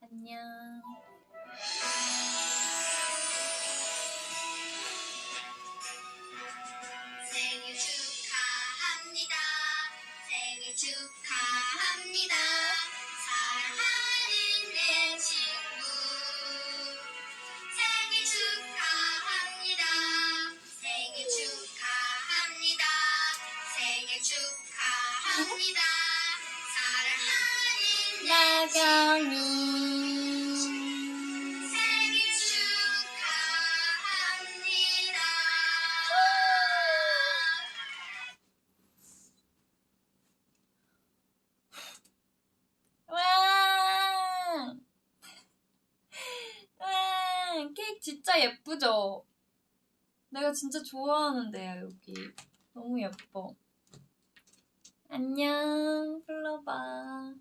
안녕. 생일 축하합니다. 생일 축하합니다. 사랑하는 내 친구. 생일 축하합니다. 생일 축하합니다. 생일 축하합니다. 사랑하는 내 나경이. 생일 축하합니다. 와! 와! 케이크 진짜 예쁘죠? 내가 진짜 좋아하는데요, 여기. 너무 예뻐. 안녕, 플로바.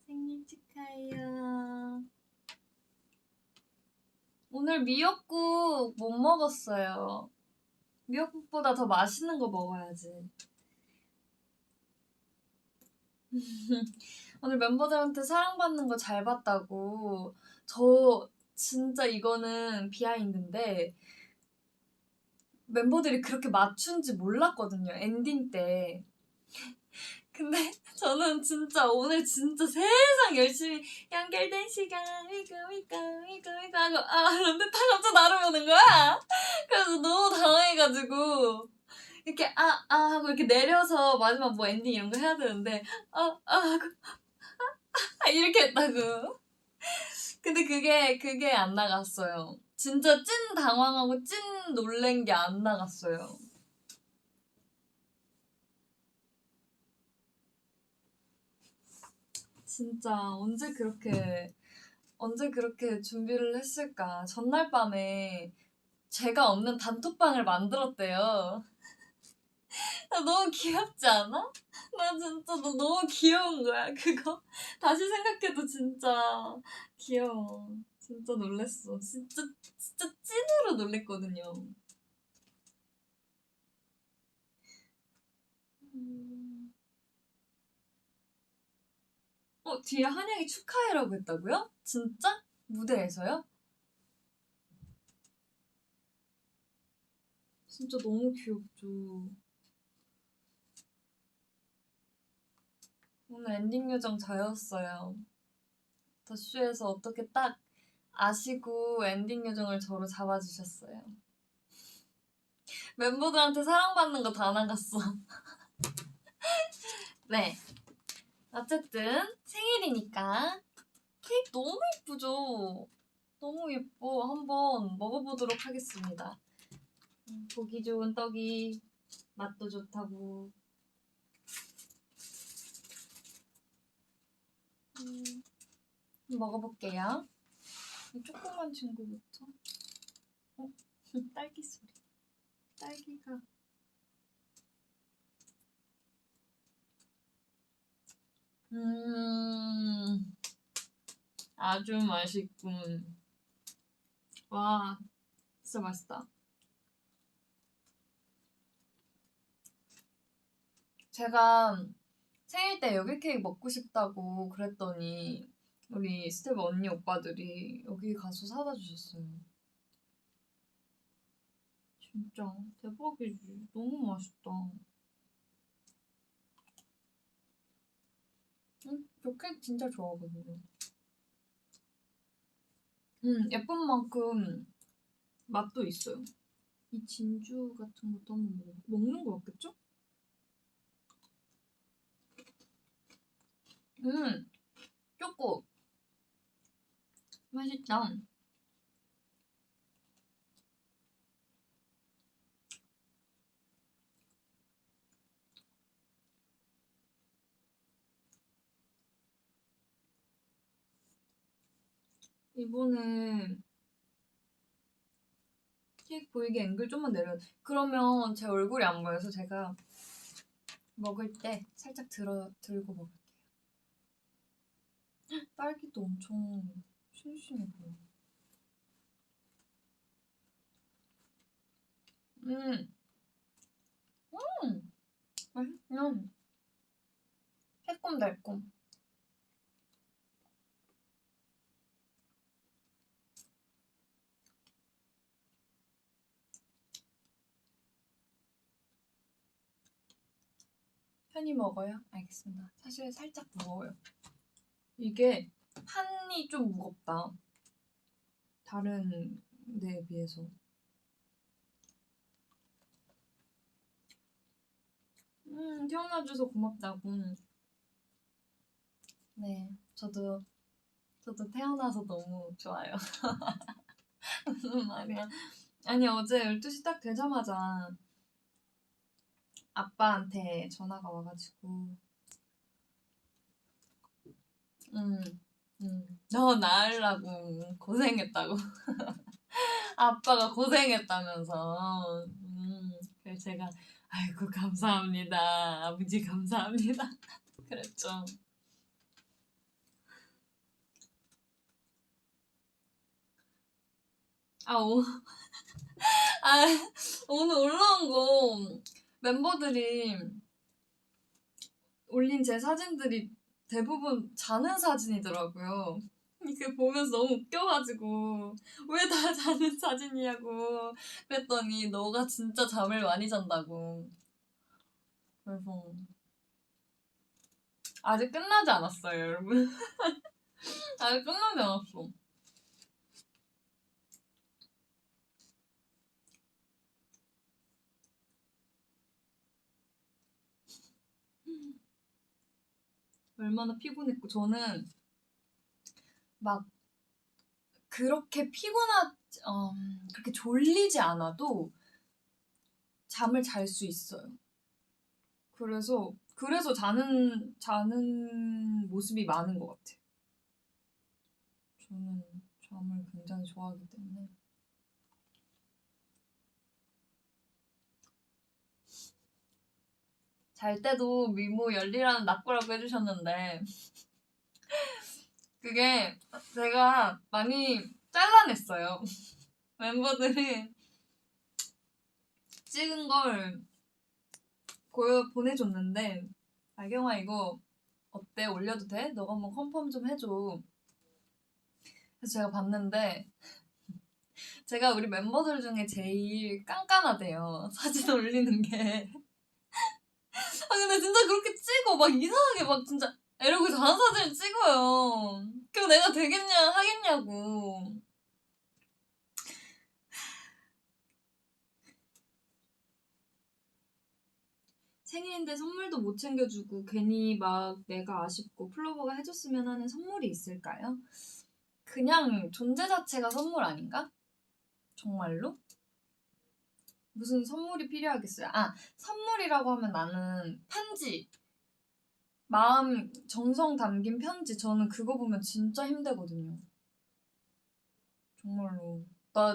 생일 축하해요. 오늘 미역국 못 먹었어요. 미역국보다 더 맛있는 거 먹어야지. 오늘 멤버들한테 사랑받는 거 잘 봤다고. 저 진짜 이거는 비하인드인데 멤버들이 그렇게 맞춘지 몰랐거든요, 엔딩 때. 근데 저는 진짜 오늘 진짜 세상 열심히 연결된 시간 위그위그 하고 런데타 갑자기 나를 보는 거야. 그래서 너무 당황해가지고 이렇게 하고 이렇게 내려서 마지막 뭐 엔딩 이런 거 해야 되는데 하고 이렇게 했다고. 근데 그게 안 나갔어요. 진짜 찐 당황하고 찐 놀란 게 안 나갔어요. 진짜 언제 그렇게 준비를 했을까. 전날 밤에 제가 없는 단톡방을 만들었대요. 너무 귀엽지 않아? 나 진짜 너 너무 귀여운 거야, 그거. 다시 생각해도 진짜 귀여워. 진짜 놀랬어. 진짜 찐으로 놀랬거든요. 뒤에 한양이 축하해라고 했다고요? 진짜? 무대에서요? 진짜 너무 귀엽죠. 오늘 엔딩 요정 저였어요. 더쇼에서 어떻게 딱 아시고 엔딩 요정을 저로 잡아주셨어요. 멤버들한테 사랑받는 거 다 나갔어. 네. 어쨌든 생일이니까 케이크 너무 예쁘죠? 너무 예뻐. 한번 먹어보도록 하겠습니다. 보기 좋은 떡이 맛도 좋다고. 먹어볼게요. 이 조그만 친구부터. 딸기 소리. 딸기가. 아주 맛있군. 와, 진짜 맛있다. 제가 생일 때 여기 케이크 먹고 싶다고 그랬더니 우리 스텝 언니 오빠들이 여기 가서 사다 주셨어요. 진짜 대박이지. 너무 맛있다. 저 케이크 진짜 좋아하거든요. 예쁜 만큼 맛도 있어요. 이 진주 같은 것도 한번 먹는 거 같겠죠? 초코 맛있다. 이번에 케이크 보이게 앵글 좀만 내려. 그러면 제 얼굴이 안 보여서 제가 먹을 때 살짝 들고 먹을게요. 딸기도 엄청 춘신이 뭐야? 맛있어. 새콤달콤. 편히 먹어요? 알겠습니다. 사실 살짝 무거워요. 이게 판이 좀 무겁다. 다른 데에 비해서. 태어나줘서 고맙다고. 네, 저도 태어나서 너무 좋아요. 무슨 말이야. 아니, 어제 12시 딱 되자마자 아빠한테 전화가 와가지고 너 낳으려고 고생했다고. 아빠가 고생했다면서. 그래서 제가 아이고 감사합니다. 아버지 감사합니다. 그랬죠. 아, 아, 오늘 올라온 거 멤버들이 올린 제 사진들이 대부분 자는 사진이더라고요. 이게 보면서 너무 웃겨가지고 왜 다 자는 사진이냐고 그랬더니 너가 진짜 잠을 많이 잔다고. 그래서 아직 끝나지 않았어요, 여러분. 아직 끝나지 않았어. 얼마나 피곤했고 저는 막 그렇게 그렇게 졸리지 않아도 잠을 잘 수 있어요. 그래서 자는 모습이 많은 것 같아요. 저는 잠을 굉장히 좋아하기 때문에. 잘 때도 미모 열리라는 낙구라고 해주셨는데 그게 제가 많이 잘라냈어요. 멤버들이 찍은 걸 보내줬는데 알경아 이거 어때? 올려도 돼? 너가 한번 컨펌 좀 해줘. 그래서 제가 봤는데 제가 우리 멤버들 중에 제일 깐깐하대요. 사진 올리는 게. 아 근데 진짜 그렇게 찍어 막 이상하게 막 진짜 이러고 자는 사진을 찍어요. 그럼 내가 되겠냐 하겠냐고. 생일인데 선물도 못 챙겨주고 괜히 막 내가 아쉽고 플로버가 해줬으면 하는 선물이 있을까요? 그냥 존재 자체가 선물 아닌가? 정말로? 무슨 선물이 필요하겠어요? 아, 선물이라고 하면 나는 편지. 마음, 정성 담긴 편지. 저는 그거 보면 진짜 힘들거든요. 정말로.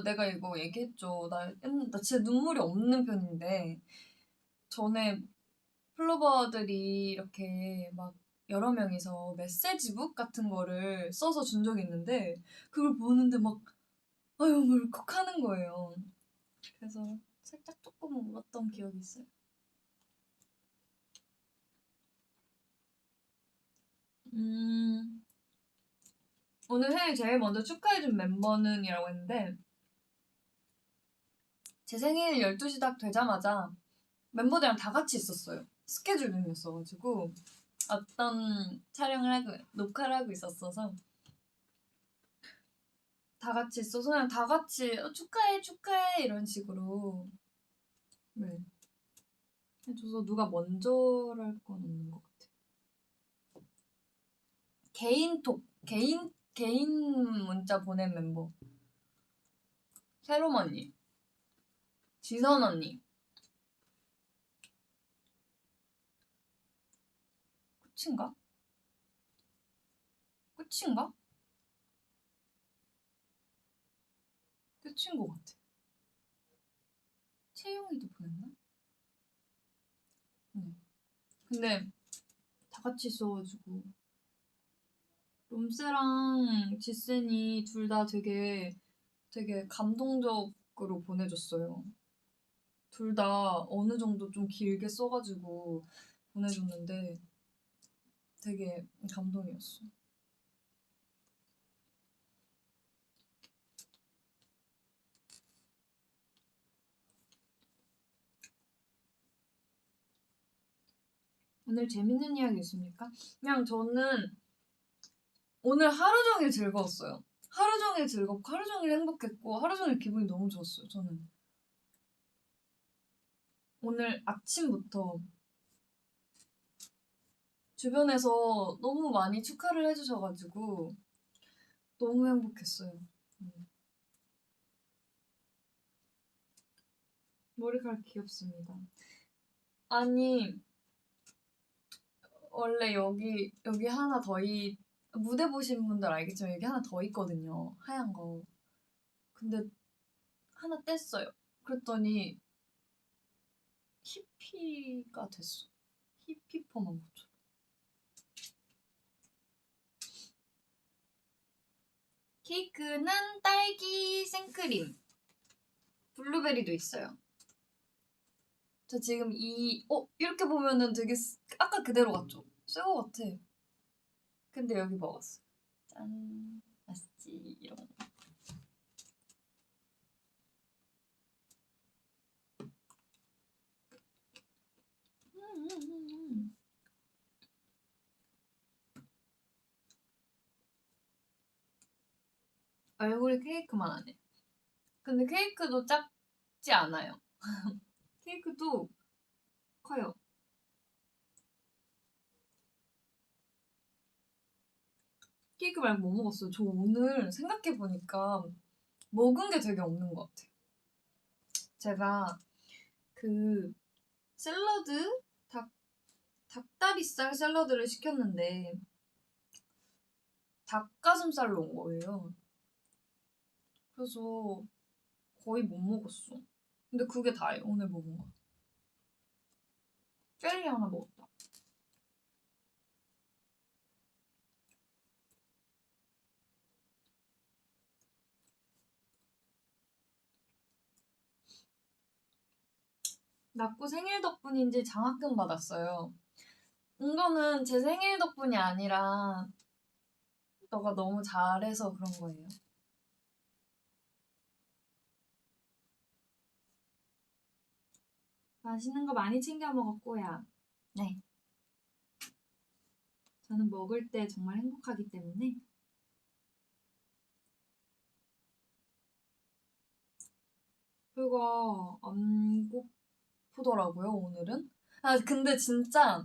내가 이거 얘기했죠. 나 진짜 눈물이 없는 편인데, 전에 플로버들이 이렇게 막 여러 명이서 메시지북 같은 거를 써서 준 적이 있는데, 그걸 보는데 막, 아유, 울컥 하는 거예요. 그래서 살짝 조금 울었던 기억이 있어요. 오늘 생일 제일 먼저 축하해준 멤버는 이라고 했는데 제 생일 12시 딱 되자마자 멤버들이랑 다 같이 있었어요. 스케줄 중이었어가지고 어떤 녹화를 하고 있었어서 다 같이 있어서 그냥 다 같이 축하해 축하해 이런 식으로 네. 해줘서 누가 먼저랄 건 없는 것 같아요. 개인 문자 보낸 멤버 세롬 언니, 지선 언니. 끝인가? 끝인가? 끝인 것 같아. 채영이도 보냈나? 네. 근데 다 같이 있어가지고 롬세랑 지센이 둘 다 되게 감동적으로 보내줬어요. 둘 다 어느 정도 좀 길게 써가지고 보내줬는데 되게 감동이었어. 오늘 재밌는 이야기 있습니까? 그냥 저는 오늘 하루 종일 즐거웠어요. 하루 종일 즐겁고 하루 종일 행복했고 하루 종일 기분이 너무 좋았어요. 저는 오늘 아침부터 주변에서 너무 많이 축하를 해주셔가지고 너무 행복했어요. 머리카락 귀엽습니다. 아니 원래 여기 하나 무대 보신 분들 알겠지만 여기 하나 더 있거든요. 하얀 거. 근데 하나 뗐어요. 그랬더니 히피가 됐어. 히피퍼만 붙여. 케이크는 딸기 생크림. 블루베리도 있어요. 저 지금 이렇게 보면은 되게 아까 그대로 같죠? 새거 같아. 근데 여기 먹었어. 짠. 맛있지? 이런 거. 얼굴이 케이크만 하네. 근데 케이크도 작지 않아요. 케이크도 커요. 케이크 말고 뭐 먹었어요? 저 오늘 생각해보니까 먹은 게 되게 없는 것 같아요. 제가 그 샐러드? 닭다리살 샐러드를 시켰는데 닭가슴살로 온 거예요. 그래서 거의 못 먹었어. 근데 그게 다예요, 오늘 먹은 거. 젤리 하나 먹었다. 낳고 생일 덕분인지 장학금 받았어요. 이거는 제 생일 덕분이 아니라 너가 너무 잘해서 그런 거예요. 맛있는 거 많이 챙겨 먹었고요. 네. 저는 먹을 때 정말 행복하기 때문에 배가 안 고프더라고요, 오늘은. 아, 근데 진짜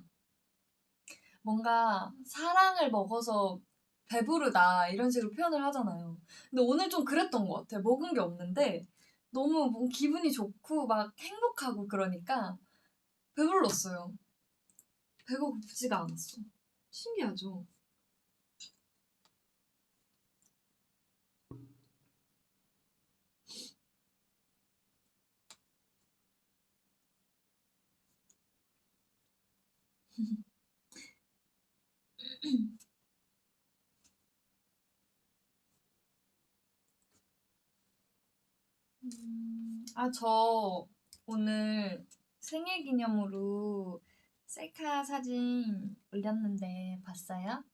뭔가 사랑을 먹어서 배부르다 이런 식으로 표현을 하잖아요. 근데 오늘 좀 그랬던 것 같아요. 먹은 게 없는데 너무 기분이 좋고 막 행복하고 그러니까 배불렀어요. 배가 고프지가 않았어. 신기하죠? 저 오늘 생일 기념으로 셀카 사진 올렸는데 봤어요?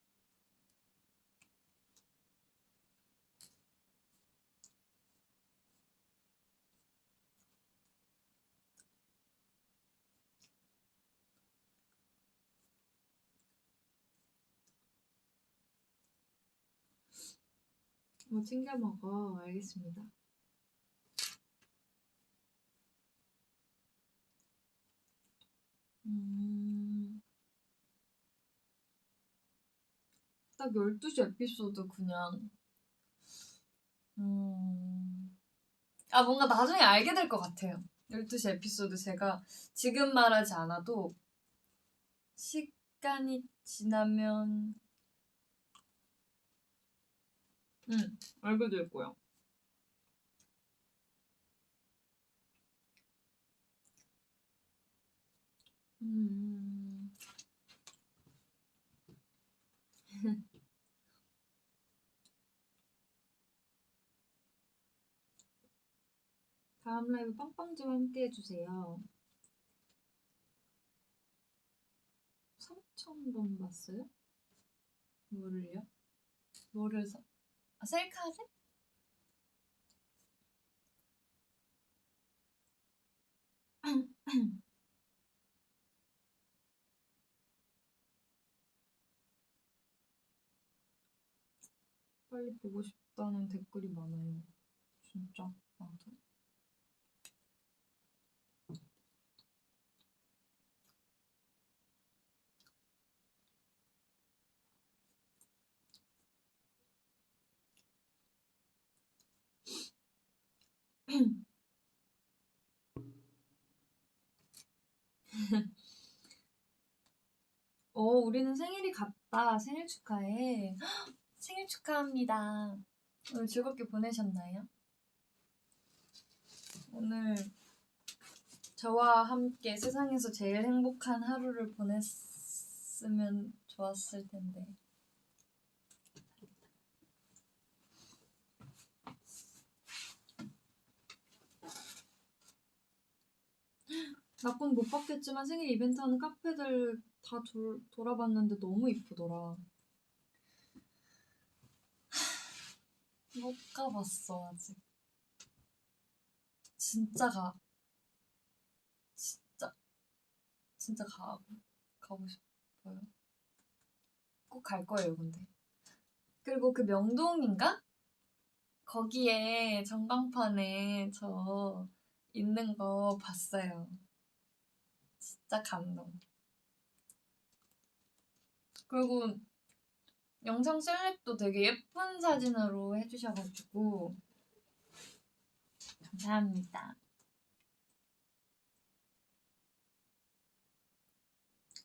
뭐 챙겨 먹어. 알겠습니다. 딱 12시 에피소드 그냥 뭔가 나중에 알게 될 것 같아요. 12시 에피소드 제가 지금 말하지 않아도 시간이 지나면 알게 될 거야. 다음 라이브 빵빵 좀 함께 해주세요. 3,000번 봤어요? 뭐를요? 뭐를 셀카를? 빨리 보고 싶다는 댓글이 많아요. 진짜 나도. 우리는 생일이 같다. 생일 축하해. 생일 축하합니다. 오늘 즐겁게 보내셨나요? 오늘 저와 함께 세상에서 제일 행복한 하루를 보냈으면 좋았을 텐데. 나뿐 못 봤겠지만 생일 이벤트 하는 카페들 다 돌아봤는데 너무 이쁘더라. 못 가봤어 아직. 진짜 진짜 가고 싶어요. 꼭 갈 거예요 근데. 그리고 그 명동인가? 거기에 전광판에 저 있는 거 봤어요. 진짜 감동. 그리고 영상 셀렉도 되게 예쁜 사진으로 해주셔가지고 감사합니다.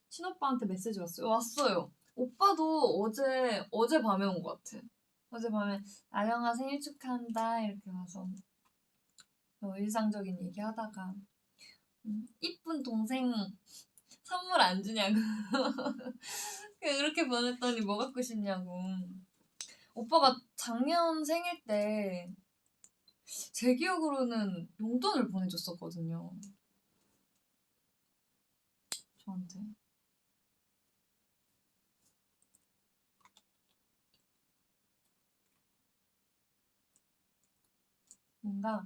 친오빠한테 메시지 왔어요. 왔어요. 오빠도 어제 밤에 온 것 같아. 어제 밤에 아영아 생일 축하한다 이렇게 와서 일상적인 얘기 하다가 이쁜 동생 선물 안 주냐고 그렇게 보냈더니 뭐 갖고 싶냐고. 오빠가 작년 생일 때 제 기억으로는 용돈을 보내줬었거든요. 저한테. 뭔가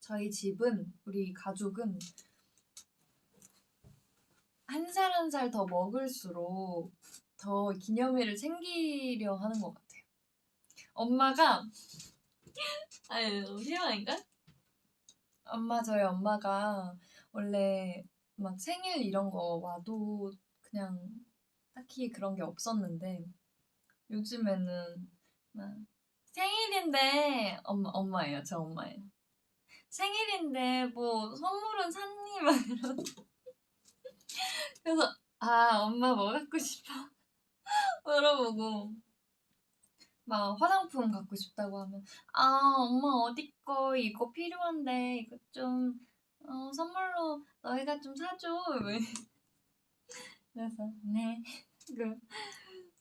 저희 집은, 우리 가족은 한 살 한 살 더 먹을수록 더 기념일을 챙기려 하는 것 같아요. 엄마가 아니 너무 실망인가? 저희 엄마가 원래 막 생일 이런 거 와도 그냥 딱히 그런 게 없었는데 요즘에는 막 생일인데 엄마예요. 저 엄마예요. 생일인데 뭐 선물은 샀니? 막 이러. 그래서 엄마 뭐 갖고 싶어? 물어보고 막 화장품 갖고 싶다고 하면 엄마 어디 거 이거 필요한데 이거 좀 선물로 너희가 좀 사줘. 그래서 네 그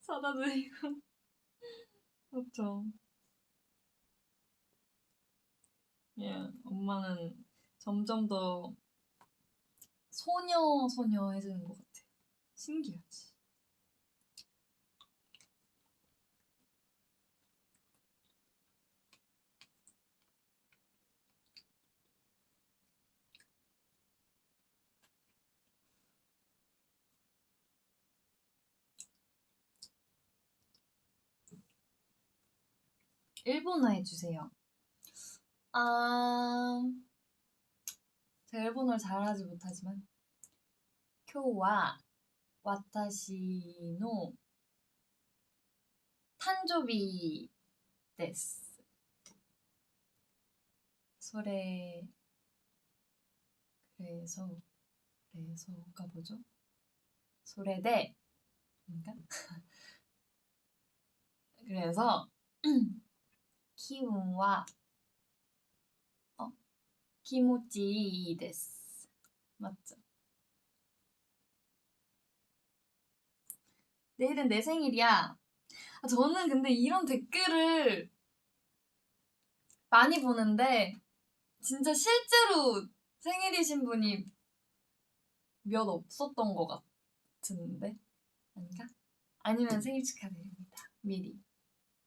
사다 드리고 그렇죠. 예, 엄마는 점점 더 소녀해지는 것 같아. 신기하지. 일본어 해주세요. 제가 일본어를 잘하지 못하지만 今日は私の誕生日です。그래서가 뭐죠? それで인가? 그래서 気分は 気持ちいいです. 맞죠? 내일은 내 생일이야. 저는 근데 이런 댓글을 많이 보는데 진짜 실제로 생일이신 분이 몇 없었던 것 같은데? 아닌가? 아니면 생일 축하드립니다. 미리.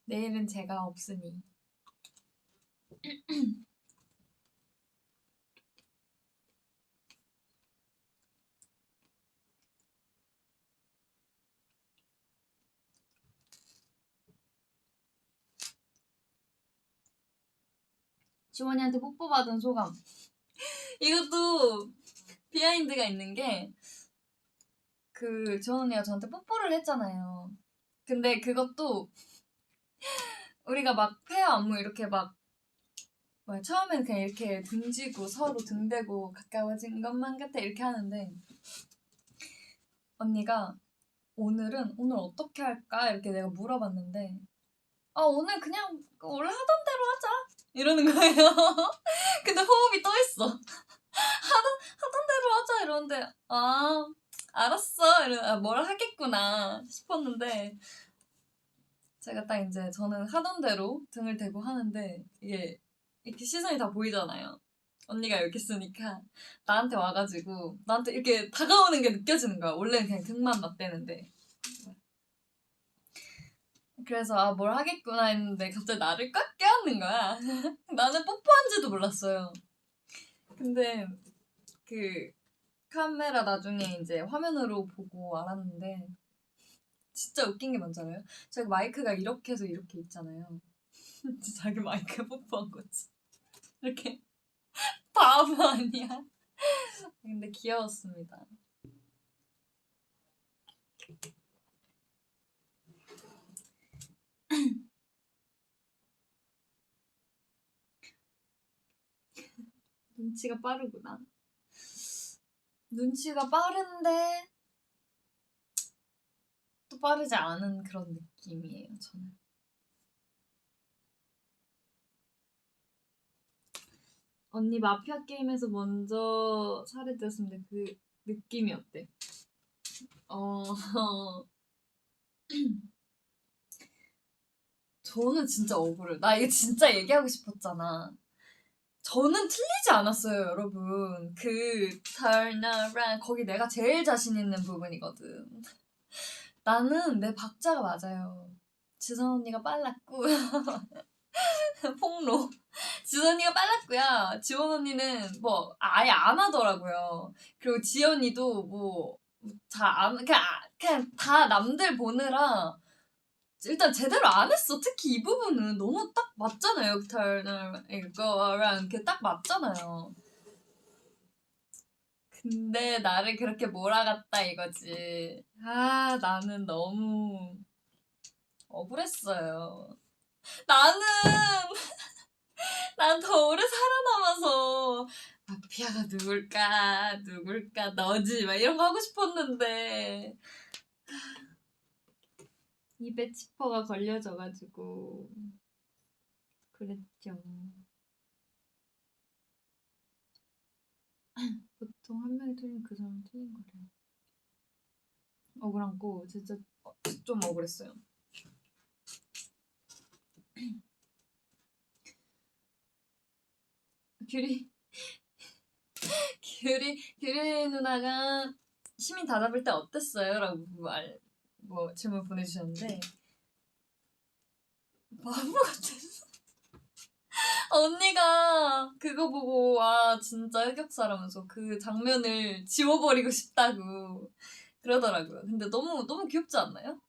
내일은 제가 없으니. 지원이한테 뽀뽀 받은 소감. 이것도 비하인드가 있는 게, 지원 언니가 저한테 뽀뽀를 했잖아요. 근데 그것도 우리가 막 페어 안무 이렇게 막 처음엔 그냥 이렇게 등지고 서로 등대고 가까워진 것만 같아 이렇게 하는데, 언니가 오늘 어떻게 할까 이렇게 내가 물어봤는데, 오늘 그냥 원래 하던 대로 하자 이러는 거예요. 근데 호흡이 떠 있어. 하던 대로 하자 이러는데, 알았어 뭘 하겠구나 싶었는데, 제가 딱 이제 저는 하던 대로 등을 대고 하는데, 이게 이렇게 시선이 다 보이잖아요. 언니가 이렇게 쓰니까 나한테 와가지고 나한테 이렇게 다가오는 게 느껴지는 거야. 원래는 그냥 등만 맞대는데. 그래서 뭘 하겠구나 했는데 갑자기 나를 꽉 껴안는 거야. 나는 뽀뽀한지도 몰랐어요. 근데 카메라 나중에 이제 화면으로 보고 알았는데, 진짜 웃긴 게 뭔지 알아요? 자기 마이크가 이렇게 해서 이렇게 있잖아요. 자기 마이크 뽀뽀한 거지. 이렇게 바보 아니야? 근데 귀여웠습니다. 눈치가 빠르구나. 눈치가 빠른데 또 빠르지 않은 그런 느낌이에요, 저는. 언니 마피아 게임에서 먼저 살해되었는데 그 느낌이 어때? 저는 진짜 억울해요. 나 이거 진짜 얘기하고 싶었잖아. 저는 틀리지 않았어요, 여러분. Turn around 거기 내가 제일 자신 있는 부분이거든. 나는 내 박자가 맞아요. 지선 언니가 빨랐고 폭로. 지선 언니가 빨랐고요. 지원 언니는 뭐 아예 안 하더라고요. 그리고 지연이도 뭐 잘 안 그냥 다 남들 보느라 일단 제대로 안 했어. 특히 이 부분은 너무 딱 맞잖아요. 이거랑 이렇게 딱 맞잖아요. 근데 나를 그렇게 몰아갔다 이거지. 나는 너무 억울했어요. 나는 난 더 오래 살아남아서 마피아가 누굴까 너지 막 이런 거 하고 싶었는데 입에 지퍼가 걸려져가지고 그랬죠. 보통 한 명이 틀리면 그 사람은 틀린 거래. 억울한 거 진짜 좀 억울했어요. 규리 누나가 시민 다 잡을 때 어땠어요? 라고 질문 보내주셨는데, 바보 같았어. 언니가 그거 보고 진짜 흑역사라면서 그 장면을 지워버리고 싶다고 그러더라고요. 근데 너무 귀엽지 않나요?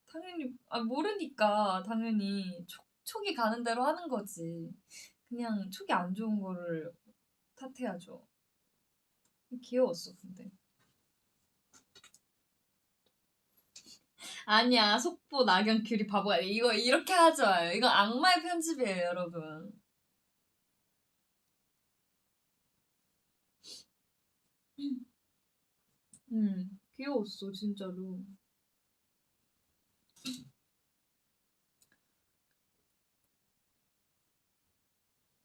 당연히 모르니까 당연히 촉이 가는 대로 하는 거지. 그냥 촉이 안 좋은 거를 탓해야죠. 귀여웠어 근데. 아니야, 속보 낙연 귤이 바보야. 이거 이렇게 하지 마요. 이거 악마의 편집이에요, 여러분. 귀여웠어 진짜로.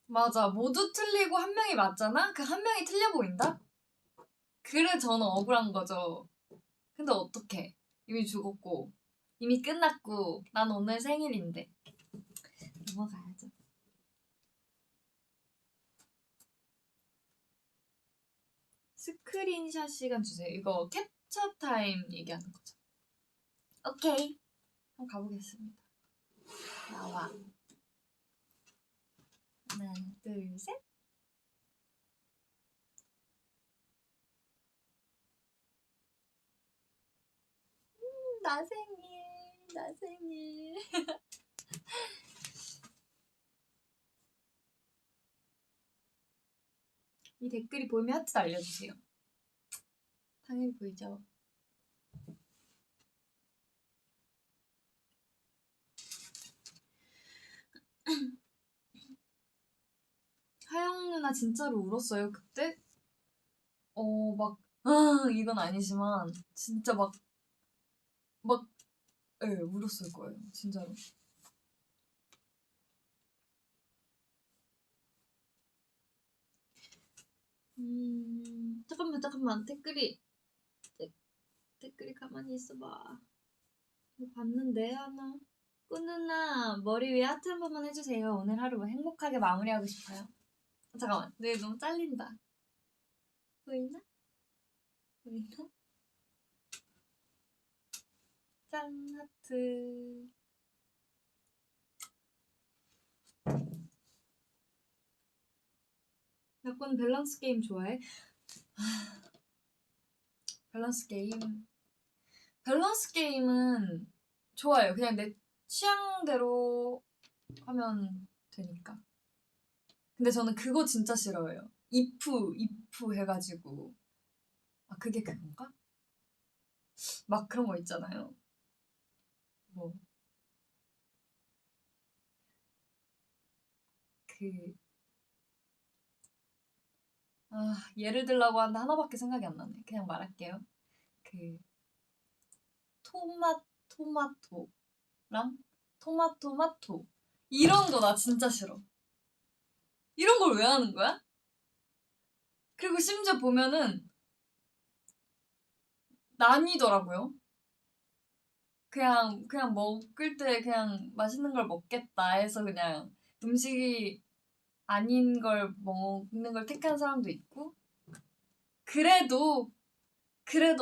맞아, 모두 틀리고 한 명이 맞잖아? 그 한 명이 틀려 보인다? 그래 저는 억울한 거죠. 근데 어떡해. 이미 죽었고 이미 끝났고 난 오늘 생일인데 넘어가야죠. 스크린샷 시간 주세요. 이거 캡처 타임 얘기하는 거죠. 오케이. 한번 가보겠습니다. 나와. 하나, 둘, 셋. 나 생일, 나 생일. 이 댓글이 보이면 하트 알려주세요. 당연히 보이죠. 하영 누나 진짜로 울었어요 그때? 막 이건 아니지만 진짜 막 울었을 거예요 진짜로. 잠깐만 댓글이 가만히 있어봐. 뭐 봤는데 하나. 꾸 누나 머리 위에 하트 한 번만 해주세요. 오늘 하루 행복하게 마무리하고 싶어요. 잠깐만 내 너무 잘린다. 보이나? 보이나? 짠 하트. 나쁜 밸런스 게임 좋아해? 밸런스 게임은 좋아요. 그냥 내 취향대로 하면 되니까. 근데 저는 그거 진짜 싫어해요. if 해가지고. 아, 그게 그건가? 막 그런 거 있잖아요. 뭐. 예를 들라고 하는데 하나밖에 생각이 안 나네. 그냥 말할게요. 토마토랑 토마토마토. 이런 거 나 진짜 싫어. 이런 걸 왜 하는 거야? 그리고 심지어 보면은 나뉘더라고요. 그냥 먹을 때 그냥 맛있는 걸 먹겠다 해서 그냥 음식이 아닌 걸 먹는 걸 택한 사람도 있고, 그래도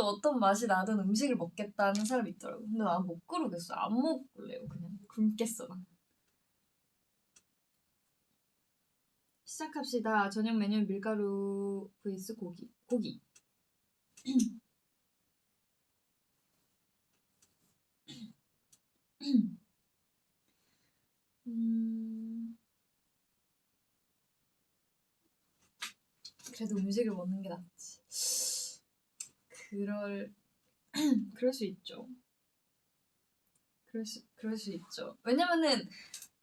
어떤 맛이 나든 음식을 먹겠다는 사람이 있더라고. 근데 난 못 그러겠어. 안 먹을래요. 그냥 굶겠어 난. 시작합시다. 저녁 메뉴 밀가루 vs 고기. 그래도 음식을 먹는 게 낫지. 그럴 수 있죠. 그럴 수 있죠. 왜냐면은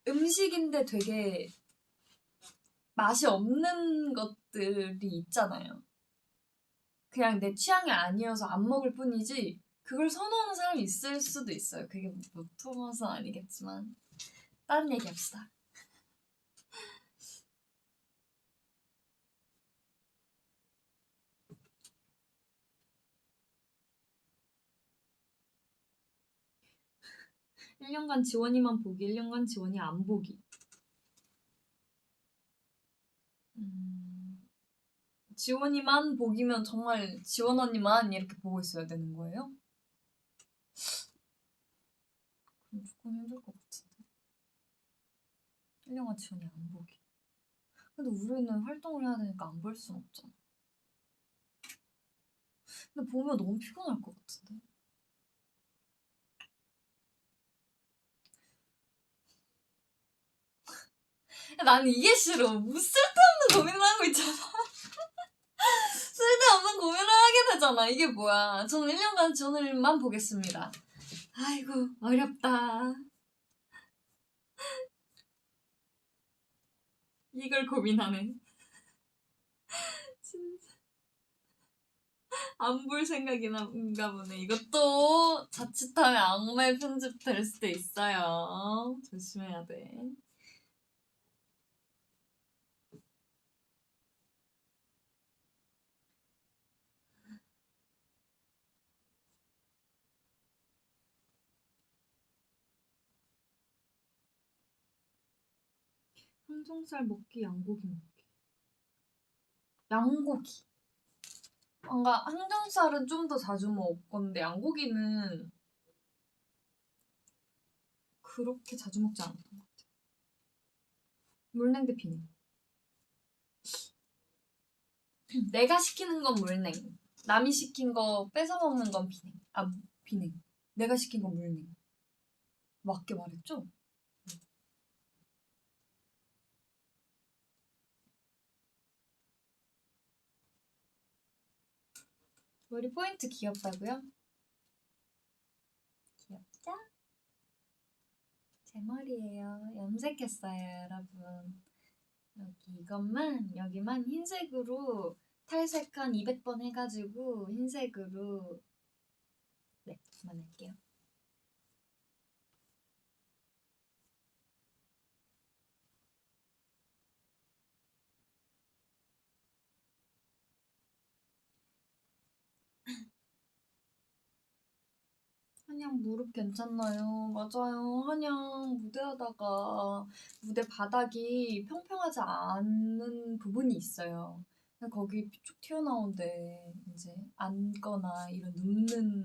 음식인데 되게 맛이 없는 것들이 있잖아요. 그냥 내 취향이 아니어서 안 먹을 뿐이지 그걸 선호하는 사람이 있을 수도 있어요. 그게 뭐 토마스는 아니겠지만 다른 얘기 합시다. (1년간) 지원이만 보기, (1년간) 지원이 안 보기. 지원이만 보기면 정말 지원 언니만 이렇게 보고 있어야 되는 거예요? 그럼 조금 힘들 것 같은데. 1년간 지원이 안 보기. 근데 우리는 활동을 해야 되니까 안 볼 순 없잖아. 근데 보면 너무 피곤할 것 같은데. 나는 이게 싫어. 뭐 쓸데없는 고민을 하고 있잖아. 쓸데없는 고민을 하게 되잖아. 이게 뭐야. 저는 1년간 전을만 보겠습니다. 아이고 어렵다. 이걸 고민하네. 진짜 안 볼 생각인가 보네. 이것도 자칫하면 악마의 편집 될 수도 있어요. 조심해야 돼. 항정살 먹기, 양고기 먹기. 양고기. 뭔가 항정살은 좀 더 자주 먹건데 양고기는 그렇게 자주 먹지 않았던 것 같아. 물냉 대 비냉. 내가 시키는 건 물냉. 남이 시킨 거 뺏어 먹는 건 비냉. 아, 비냉. 내가 시킨 건 물냉. 맞게 말했죠? 머리 포인트 귀엽다고요? 귀엽죠? 제 머리예요. 염색했어요, 여러분. 여기만 흰색으로 탈색 한 200번 해가지고 흰색으로 네, 그만할게요. 한양 무릎 괜찮나요? 맞아요. 한양 무대하다가 무대 바닥이 평평하지 않은 부분이 있어요. 근데 거기 쭉 튀어나오는데 이제 앉거나 이런 눕는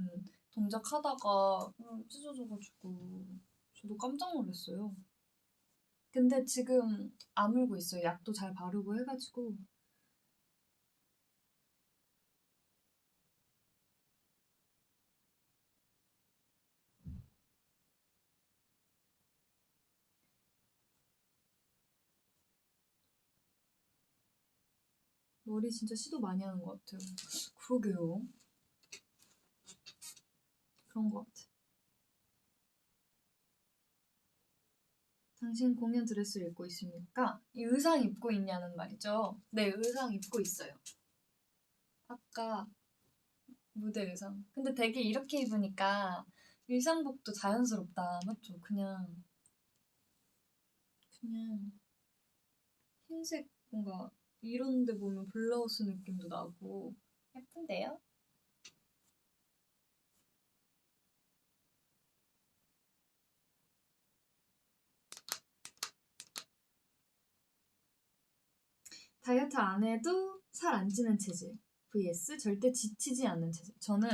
동작 하다가 찢어져가지고 저도 깜짝 놀랐어요. 근데 지금 아물고 있어요. 약도 잘 바르고 해가지고. 머리 진짜 시도 많이 하는 것 같아요. 그러게요. 그런 것 같아. 당신 공연 드레스를 입고 있습니까? 이 의상 입고 있냐는 말이죠. 네, 의상 입고 있어요. 아까 무대 의상. 근데 되게 이렇게 입으니까 일상복도 자연스럽다. 맞죠? 그냥 흰색 뭔가 이런 데 보면 블라우스 느낌도 나고 예쁜데요? 다이어트 안 해도 살 안 찌는 체질 vs 절대 지치지 않는 체질. 저는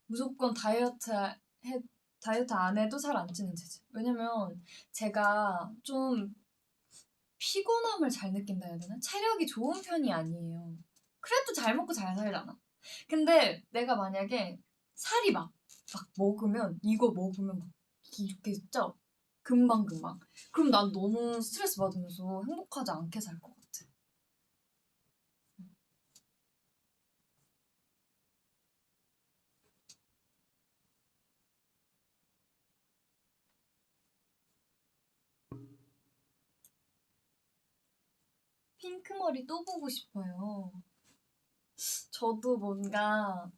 무조건 다이어트 안 해도 살 안 찌는 체질. 왜냐면 제가 좀 피곤함을 잘 느낀다 해야 되나? 체력이 좋은 편이 아니에요. 그래도 잘 먹고 잘 살잖아. 근데 내가 만약에 살이 막 먹으면 이거 먹으면 막 이렇게 쪄. 금방금방. 그럼 난 너무 스트레스 받으면서 행복하지 않게 살 것 같아. 핑크머리 또 보고 싶어요. 저도 뭔가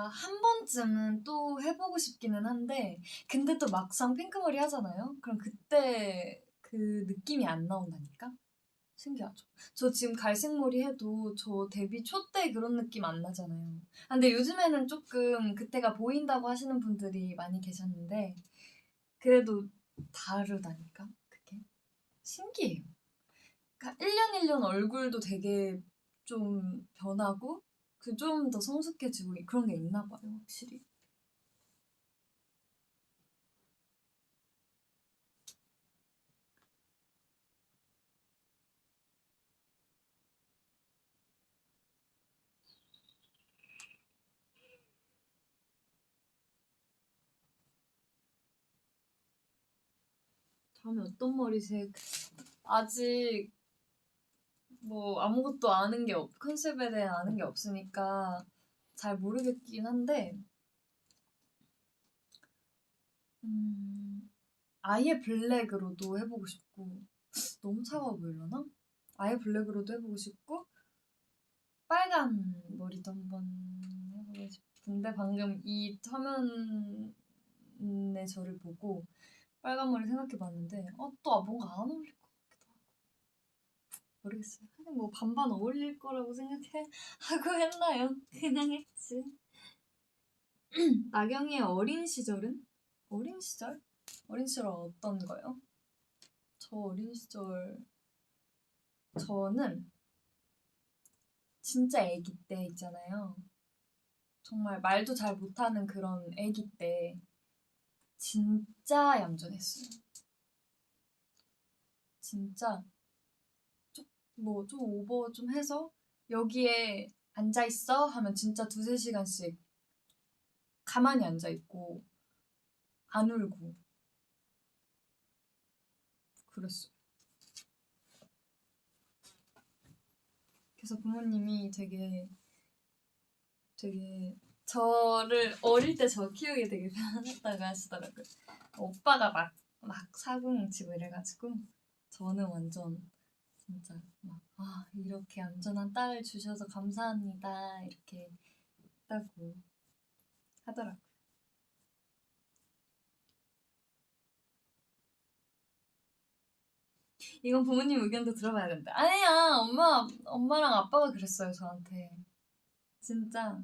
한 번쯤은 또 해보고 싶기는 한데, 근데 또 막상 핑크머리 하잖아요? 그럼 그때 그 느낌이 안 나온다니까? 신기하죠? 저 지금 갈색머리 해도 저 데뷔 초 때 그런 느낌 안 나잖아요. 아, 근데 요즘에는 조금 그때가 보인다고 하시는 분들이 많이 계셨는데, 그래도 다르다니까? 그게? 신기해요. 그러니까 1년 1년 얼굴도 되게 좀 변하고 그 좀 더 성숙해지고 그런 게 있나 봐요, 확실히. 다음에 어떤 머리색 아직 뭐 아무것도 컨셉에 대해 아는 게 없으니까 잘 모르겠긴 한데 아예 블랙으로도 해보고 싶고 너무 차가워 보이려나? 아예 블랙으로도 해보고 싶고 빨간 머리도 한번 해보고 싶은데 방금 이 화면에 저를 보고 빨간 머리 생각해봤는데 또 뭔가 안 어울릴 것 같기도 하고 모르겠어요. 하긴 뭐 반반 어울릴 거라고 생각하고 했나요? 그냥 했지. 나경이의 어린 시절은? 어린 시절? 어린 시절 어떤 거요? 저 어린 시절 저는 진짜 아기 때 있잖아요. 정말 말도 잘 못하는 그런 아기 때 진짜 얌전했어요. 진짜 뭐 좀 오버 좀 해서 여기에 앉아 있어 하면 진짜 두세 시간씩 가만히 앉아 있고 안 울고 그랬어. 그래서 부모님이 되게 저를 어릴 때 저 키우기 되게 편했다고 하시더라고요. 오빠가 막 사고뭉치고 이래가지고 저는 완전 진짜 막 이렇게 얌전한 딸을 주셔서 감사합니다 이렇게 했다고 하더라고요. 이건 부모님 의견도 들어봐야 된다. 아니야, 엄마랑 아빠가 그랬어요 저한테. 진짜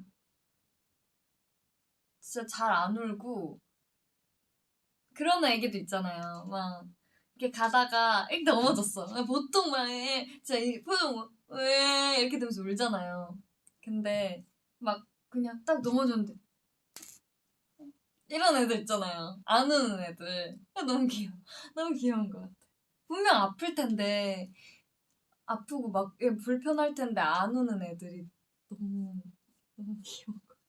잘 안 울고 그런 애기도 있잖아요. 막 이렇게 가다가 이렇게 넘어졌어. 보통 막 진짜 이 표정 왜 이렇게 되면서 울잖아요. 근데 막 그냥 딱 넘어졌는데 이런 애들 있잖아요. 안 우는 애들. 너무 귀여워. 너무 귀여운 것 같아. 분명 아플 텐데 아프고 막 불편할 텐데 안 우는 애들이 너무 너무 귀여운 것 같아.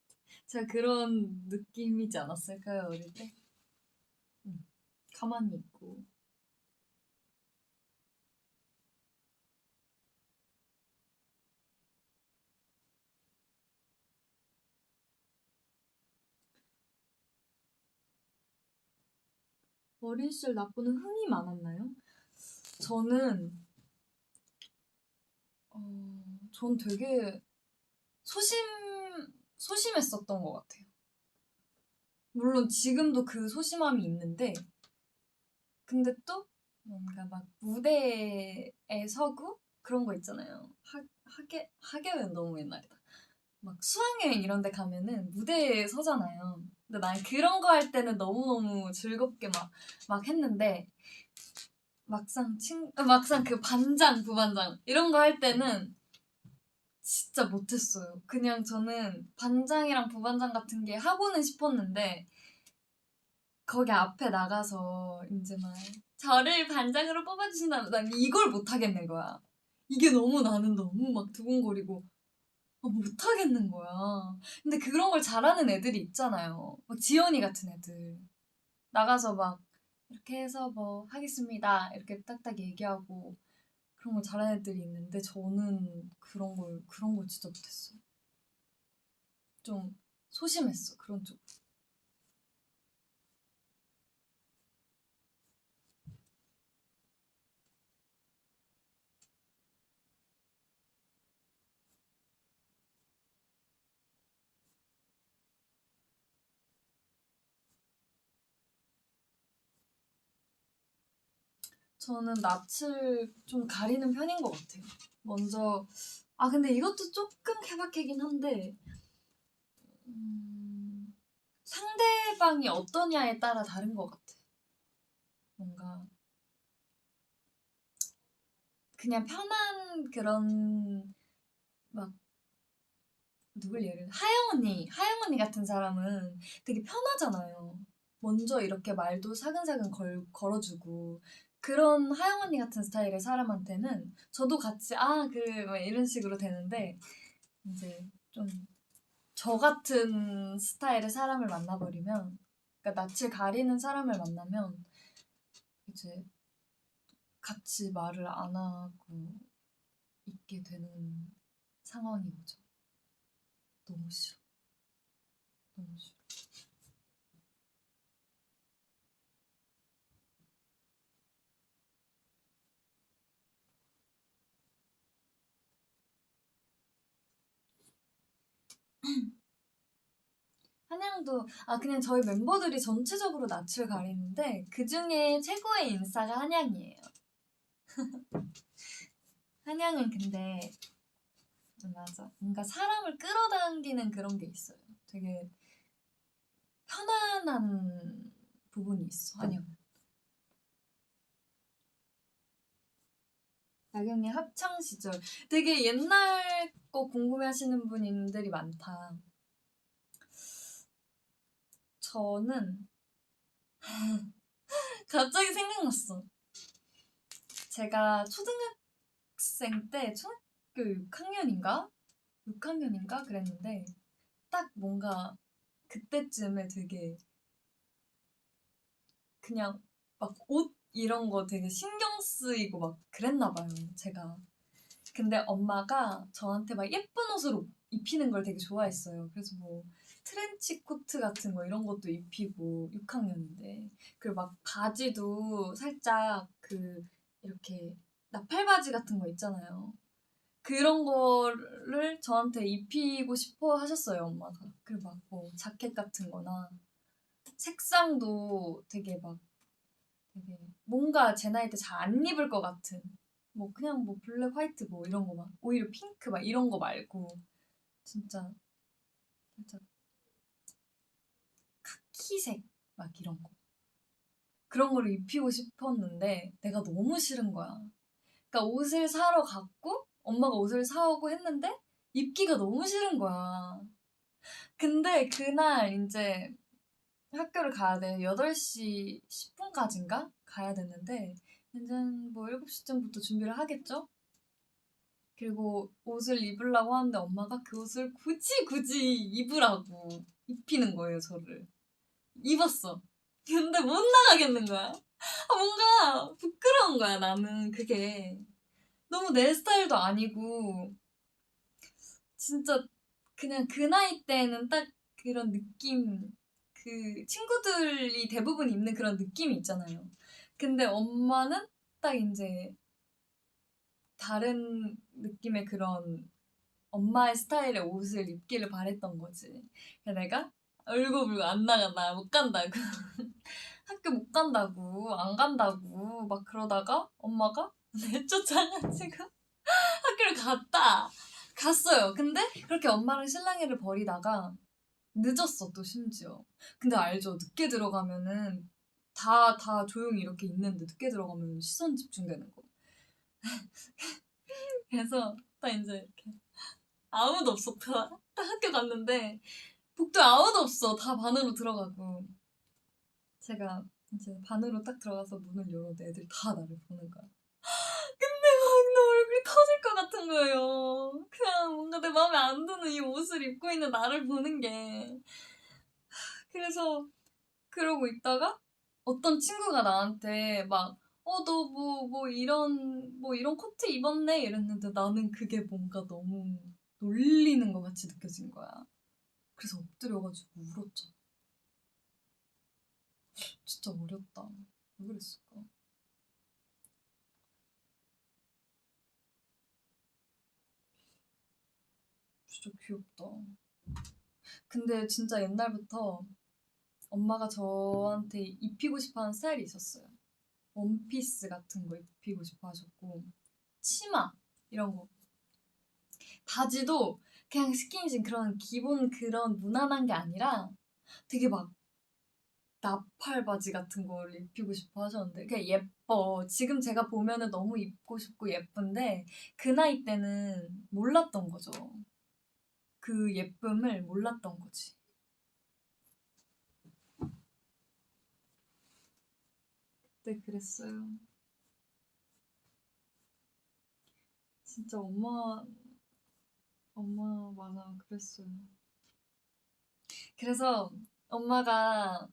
제가 그런 느낌이지 않았을까요 어릴 때? 가만히 있고. 어린 시절 나보는 흥이 많았나요? 저는 전 되게 소심 소심했었던 것 같아요. 물론 지금도 그 소심함이 있는데 근데 또 뭔가 막 무대에 서고 그런 거 있잖아요. 학예는 너무 옛날이다. 막 수학여행 이런 데 가면은 무대에 서잖아요. 근데 난 그런 거 할 때는 너무너무 즐겁게 막 했는데 막상 그 반장, 부반장 이런 거 할 때는 진짜 못했어요. 그냥 저는 반장이랑 부반장 같은 게 하고는 싶었는데 거기 앞에 나가서 이제 막 저를 반장으로 뽑아주신다면 난 이걸 못하겠는 거야. 이게 나는 너무 막 두근거리고 못하겠는 거야. 근데 그런 걸 잘하는 애들이 있잖아요. 막 지연이 같은 애들. 나가서 막 이렇게 해서 뭐 하겠습니다. 이렇게 딱딱 얘기하고 그런 걸 잘하는 애들이 있는데 저는 그런 걸 진짜 못했어요. 좀 소심했어. 그런 쪽. 저는 낯을 좀 가리는 편인 것 같아요. 먼저 근데 이것도 조금 케바케긴 한데 상대방이 어떠냐에 따라 다른 것 같아. 뭔가 그냥 편한 그런 막 누굴 예를 하영 언니 같은 사람은 되게 편하잖아요. 먼저 이렇게 말도 사근사근 걸어주고 그런 하영 언니 같은 스타일의 사람한테는 저도 같이 그래 막 이런 식으로 되는데 이제 좀 저 같은 스타일의 사람을 만나버리면 그러니까 낯을 가리는 사람을 만나면 이제 같이 말을 안 하고 있게 되는 상황이 오죠. 너무 싫어. 너무 싫어. 한양도 그냥 저희 멤버들이 전체적으로 낯을 가리는데 그 중에 최고의 인싸가 한양이에요. 한양은 근데 맞아 뭔가 사람을 끌어당기는 그런 게 있어요. 되게 편안한 부분이 있어 한양. 나경이 학창 시절 되게 옛날 거 궁금해하시는 분들이 많다. 저는 갑자기 생각났어. 제가 초등학생 때 초등학교 6학년인가 그랬는데 딱 뭔가 그때쯤에 되게 그냥 막 옷 이런 거 되게 신경 쓰이고 막 그랬나 봐요, 제가. 근데 엄마가 저한테 막 예쁜 옷을 입히는 걸 되게 좋아했어요. 그래서 뭐 트렌치 코트 같은 거 이런 것도 입히고 6학년인데 그리고 막 바지도 살짝 그 이렇게 나팔바지 같은 거 있잖아요. 그런 거를 저한테 입히고 싶어 하셨어요, 엄마가. 그리고 막 뭐 자켓 같은 거나 색상도 되게 막 되게 뭔가 제 나이 때 잘 안 입을 것 같은 뭐 그냥 뭐 블랙 화이트 뭐 이런 거 막 오히려 핑크 막 이런 거 말고 진짜 살짝 카키색 막 이런 거 그런 거를 입히고 싶었는데 내가 너무 싫은 거야. 그러니까 옷을 사러 갔고 엄마가 옷을 사오고 했는데 입기가 너무 싫은 거야. 근데 그날 이제 학교를 가야 돼. 8시 10분까지인가? 가야 됐는데 이제 뭐 7시쯤부터 준비를 하겠죠? 그리고 옷을 입으려고 하는데 엄마가 그 옷을 굳이 입으라고 입히는 거예요, 저를. 입었어. 근데 못 나가겠는 거야. 뭔가 부끄러운 거야, 나는 그게. 너무 내 스타일도 아니고, 진짜 그냥 그 나이 때는 딱 그런 느낌, 그 친구들이 대부분 입는 그런 느낌이 있잖아요. 근데 엄마는 딱 이제 다른 느낌의 그런 엄마의 스타일의 옷을 입기를 바랬던 거지. 그래서 내가 울고불고 안 나간다, 못 간다고. 학교 못 간다고, 안 간다고 막 그러다가 엄마가 내쫓아가지고 학교를 갔어요. 근데 그렇게 엄마랑 실랑이를 벌이다가 늦었어, 또 심지어. 근데 알죠? 늦게 들어가면은 다 조용히 이렇게 있는데 늦게 들어가면 시선 집중되는 거. 그래서 딱 이제 이렇게 아무도 없었다. 딱 학교 갔는데 복도에 아무도 없어. 다 반으로 들어가고. 제가 이제 반으로 딱 들어가서 문을 열었는데 애들 다 나를 보는 거야. 근데 막 나 얼굴이 터질 것 같은 거예요. 그냥 뭔가 내 마음에 안 드는 이 옷을 입고 있는 나를 보는 게. 그래서 그러고 있다가 어떤 친구가 나한테 막 너 이런 코트 입었네 이랬는데 나는 그게 뭔가 너무 놀리는 것 같이 느껴진 거야. 그래서 엎드려가지고 울었죠. 진짜 어렸다. 왜 그랬을까? 진짜 귀엽다. 근데 진짜 옛날부터 엄마가 저한테 입히고 싶어 하는 스타일이 있었어요. 원피스 같은 거 입히고 싶어 하셨고, 치마, 이런 거. 바지도 그냥 스키니진 그런 기본 그런 무난한 게 아니라 되게 막 나팔 바지 같은 걸 입히고 싶어 하셨는데 그냥 예뻐. 지금 제가 보면은 너무 입고 싶고 예쁜데 그 나이 때는 몰랐던 거죠. 그 예쁨을 몰랐던 거지. 그때 그랬어요. 진짜 엄마 맞아 그랬어요. 그래서 엄마가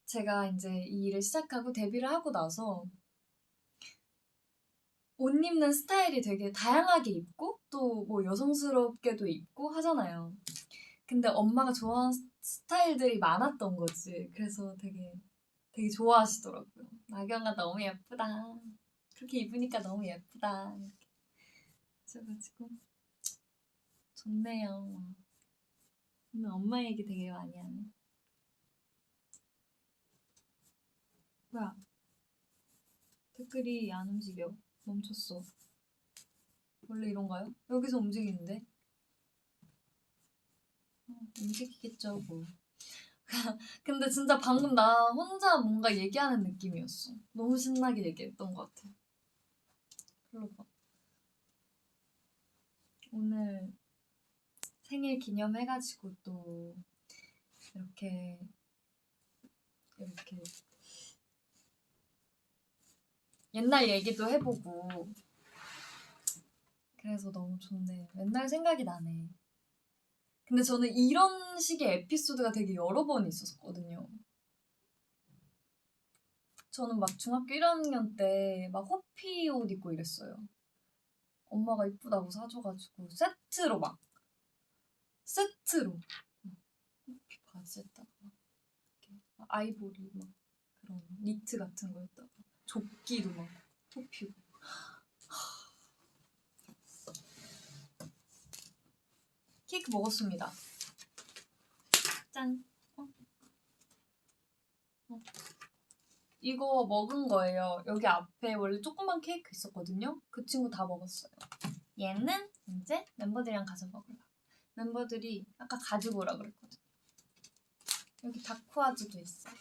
제가 이제 이 일을 시작하고 데뷔를 하고 나서 옷 입는 스타일이 되게 다양하게 입고 또 뭐 여성스럽게도 입고 하잖아요. 근데 엄마가 좋아하는 스타일들이 많았던 거지. 그래서 되게 좋아하시더라고요. 나경아 너무 예쁘다. 그렇게 입으니까 너무 예쁘다. 이렇게 하셔가지고 좋네요. 오늘 엄마 얘기 되게 많이 하네. 뭐야? 댓글이 안 움직여. 멈췄어. 원래 이런가요? 여기서 움직이는데? 움직이겠죠, 뭐. 근데 진짜 방금 나 혼자 뭔가 얘기하는 느낌이었어. 너무 신나게 얘기했던 것 같아. 불러봐. 오늘 생일 기념해가지고 또 이렇게 옛날 얘기도 해보고 그래서 너무 좋네. 옛날 생각이 나네. 근데 저는 이런 식의 에피소드가 되게 여러 번 있었거든요. 저는 막 중학교 1학년 때 막 호피 옷 입고 이랬어요. 엄마가 이쁘다고 사줘가지고 세트로 호피 바지에다가 막 아이보리 막 그런 니트 같은 거에다가 조끼도 막 호피고. 케이크 먹었습니다. 짠. 이거 먹은 거예요. 여기 앞에 원래 조그만 케이크 있었거든요. 그 친구 다 먹었어요. 얘는 이제 멤버들이랑 가서 먹으려. 멤버들이 아까 가지고 오라 그랬거든. 여기 다쿠아즈도 있어요.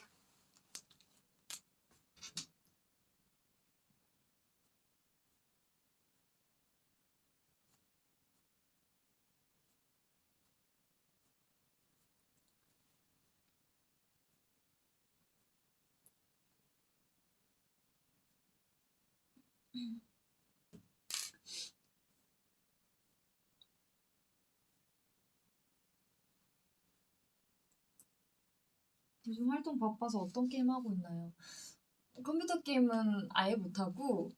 요즘 활동 바빠서 어떤 게임 하고 있나요? 컴퓨터 게임은 아예 못하고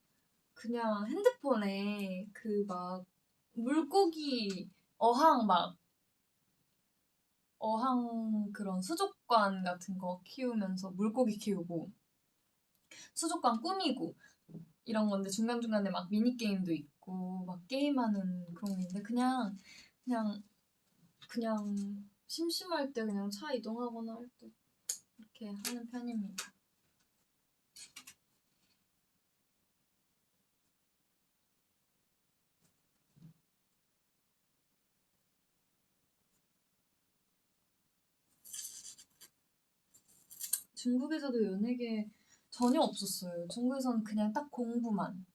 그냥 핸드폰에 그 막 물고기 어항 그런 수족관 같은 거 키우면서 물고기 키우고 수족관 꾸미고 이런 건데 중간중간에 막 미니게임도 있고 막 게임하는 그런 게 있는데 그냥 심심할 때 그냥 차 이동하거나 할 때 이렇게 하는 편입니다. 중국에서도 연예계 전혀 없었어요. 중국에서는 그냥 딱 공부만.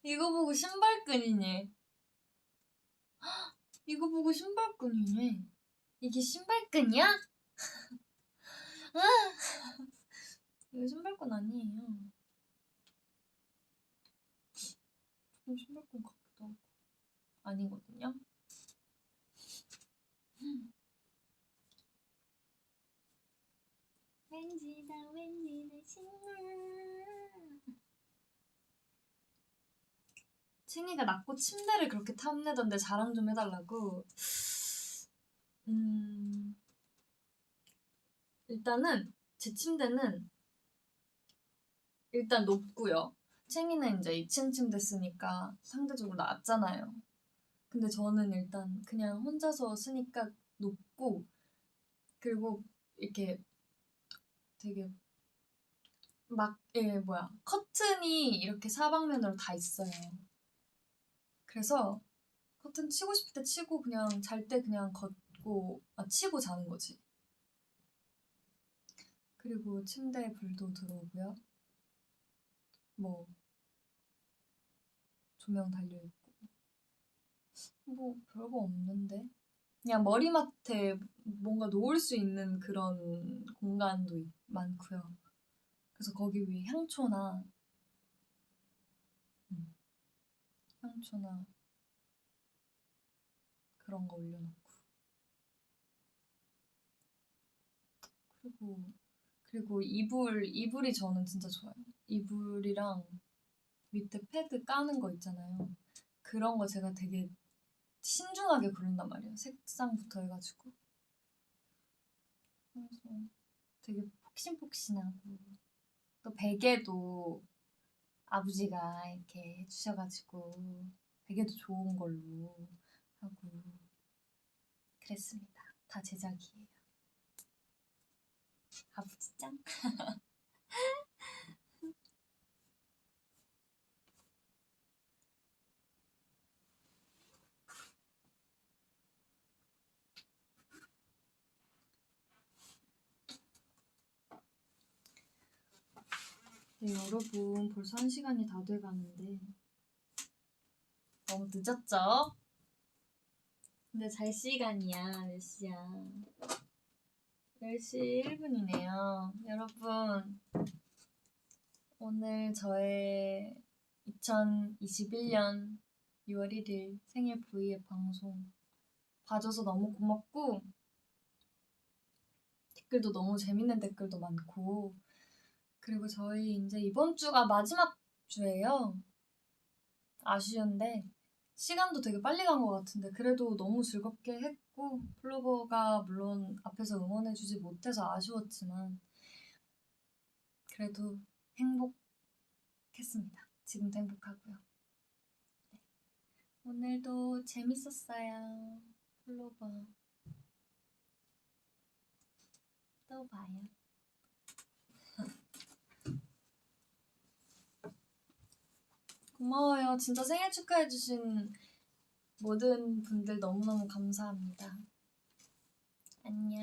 이거 보고 신발끈이네. 이거 보고 신발끈이네. 이게 신발끈이야? 이거 신발끈 아니에요. 조금 신발끈 같기도 하고. 아니거든요. 왠지 나 신나. 챙이가 낮고 침대를 그렇게 탐내던데 자랑 좀 해달라고. 일단은 제 침대는 일단 높고요. 챙이는 이제 2층 침대 쓰니까 상대적으로 낮잖아요. 근데 저는 일단 그냥 혼자서 쓰니까 높고 그리고 이렇게 되게 커튼이 이렇게 사방면으로 다 있어요. 그래서 커튼 치고 싶을 때 치고 그냥 잘 때 그냥 치고 자는 거지. 그리고 침대에 불도 들어오고요. 뭐 조명 달려있고 뭐 별거 없는데 그냥 머리맡에 뭔가 놓을 수 있는 그런 공간도 많고요. 그래서 거기 위에 향초나 그런 거 올려놓고 그리고 이불이 저는 진짜 좋아요. 이불이랑 밑에 패드 까는 거 있잖아요. 그런 거 제가 되게 신중하게 고른단 말이에요. 색상부터 해가지고. 그래서 되게 폭신폭신하고 또 베개도 아버지가 이렇게 해주셔가지고 되게 더 좋은 걸로 하고 그랬습니다. 다 제작이에요. 아프지 짱? 네, 여러분 벌써 1시간이 다 돼가는데 너무 늦었죠? 근데 잘 시간이야. 몇 시야? 10시 1분이네요. 여러분 오늘 저의 2021년 6월 1일 생일 V의 방송 봐줘서 너무 고맙고 댓글도 너무 재밌는 댓글도 많고 그리고 저희 이제 이번 주가 마지막 주예요. 아쉬운데 시간도 되게 빨리 간 것 같은데 그래도 너무 즐겁게 했고 플로버가 물론 앞에서 응원해주지 못해서 아쉬웠지만 그래도 행복했습니다. 지금도 행복하고요. 네. 오늘도 재밌었어요. 플로버 또 봐요. 고마워요. 진짜 생일 축하해주신 모든 분들 너무너무 감사합니다. 안녕.